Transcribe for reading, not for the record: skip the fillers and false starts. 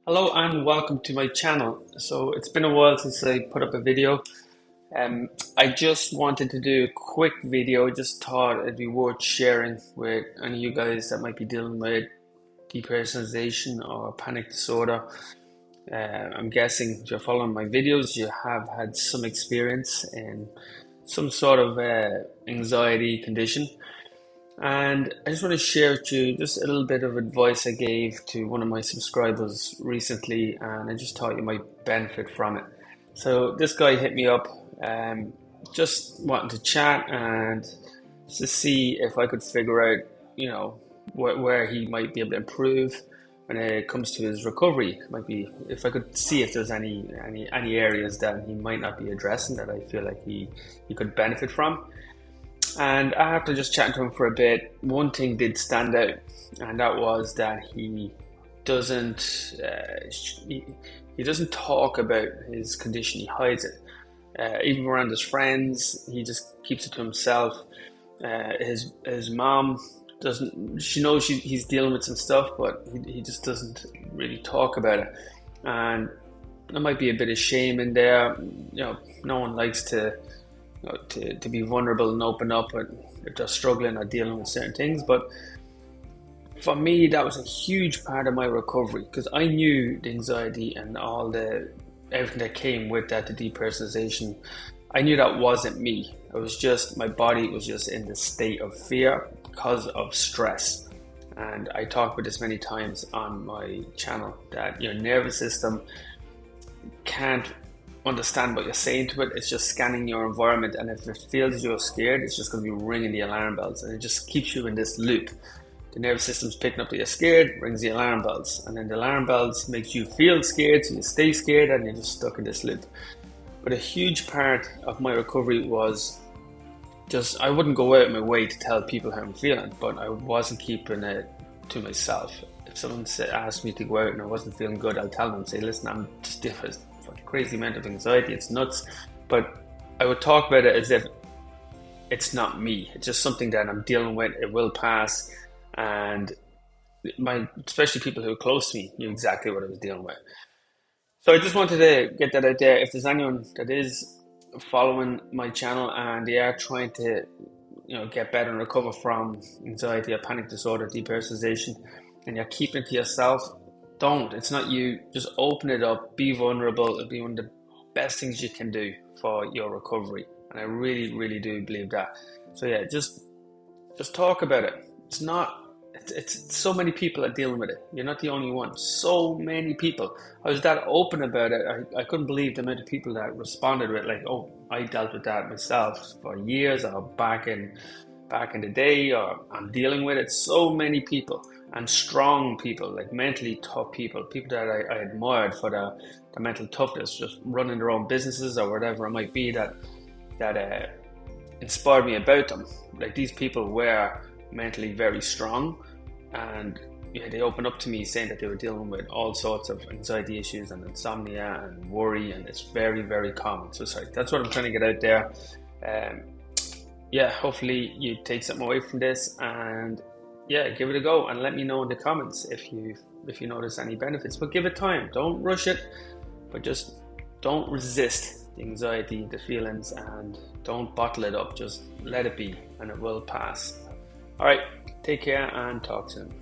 Hello and welcome to my channel. So it's been a while since I put up a video. I just wanted to do a quick video, just thought it'd be worth sharing with any of you guys that might be dealing with depersonalization or panic disorder. I'm guessing if you're following my videos, you have had some experience in some sort of anxiety condition. And I just want to share with you just a little bit of advice I gave to one of my subscribers recently, and I just thought you might benefit from it. So this guy hit me up, just wanting to chat and to see if I could figure out, where he might be able to improve when it comes to his recovery. Might be if I could see if there's any areas that he might not be addressing that I feel like he could benefit from. And after just chatting to him for a bit, one thing did stand out, and that was that he doesn't he doesn't talk about his condition. He hides it. Even around his friends, he just keeps it to himself. His mom doesn't. She knows he's dealing with some stuff, but he just doesn't really talk about it. And there might be a bit of shame in there. No one likes to be vulnerable and open up if they're struggling or dealing with certain things. But for me, that was a huge part of my recovery because I knew the anxiety and everything that came with that, the depersonalization. I knew that wasn't me. It was just my body was just in the state of fear because of stress. And I talked about this many times on my channel that your nervous system can't understand what you're saying to it. It's just scanning your environment, and if it feels you're scared, it's just going to be ringing the alarm bells, and it just keeps you in this loop. The nervous system's picking up that you're scared, rings the alarm bells, and then the alarm bells makes you feel scared, so you stay scared, and you're just stuck in this loop. But a huge part of my recovery was just I wouldn't go out of my way to tell people how I'm feeling, but I wasn't keeping it to myself. If someone asked me to go out and I wasn't feeling good, I'll tell them, say, listen, I'm just different. Crazy amount of anxiety, it's nuts. But I would talk about it as if it's not me, it's just something that I'm dealing with. It will pass. And especially people who are close to me knew exactly what I was dealing with. So I just wanted to get that out there. If there's anyone that is following my channel and they are trying to get better and recover from anxiety or panic disorder, depersonalization, and you're keeping it to yourself, don't. It's not you. Just open it up. Be vulnerable. It'll be one of the best things you can do for your recovery. And I really, really do believe that. So yeah, just talk about it. It's so many people are dealing with it. You're not the only one. So many people. I was that open about it. I couldn't believe the amount of people that responded with like, oh, I dealt with that myself for years, or back in the day, or I'm dealing with it. So many people. And strong people, like mentally tough people that I admired for the mental toughness, just running their own businesses or whatever it might be that inspired me about them. Like, these people were mentally very strong, and they opened up to me saying that they were dealing with all sorts of anxiety issues and insomnia and worry, and it's very, very common. So sorry, that's what I'm trying to get out there. Hopefully you take something away from this, and give it a go and let me know in the comments if you notice any benefits. But give it time. Don't rush it, but just don't resist the anxiety, the feelings, and don't bottle it up. Just let it be, and it will pass. All right, take care and talk soon.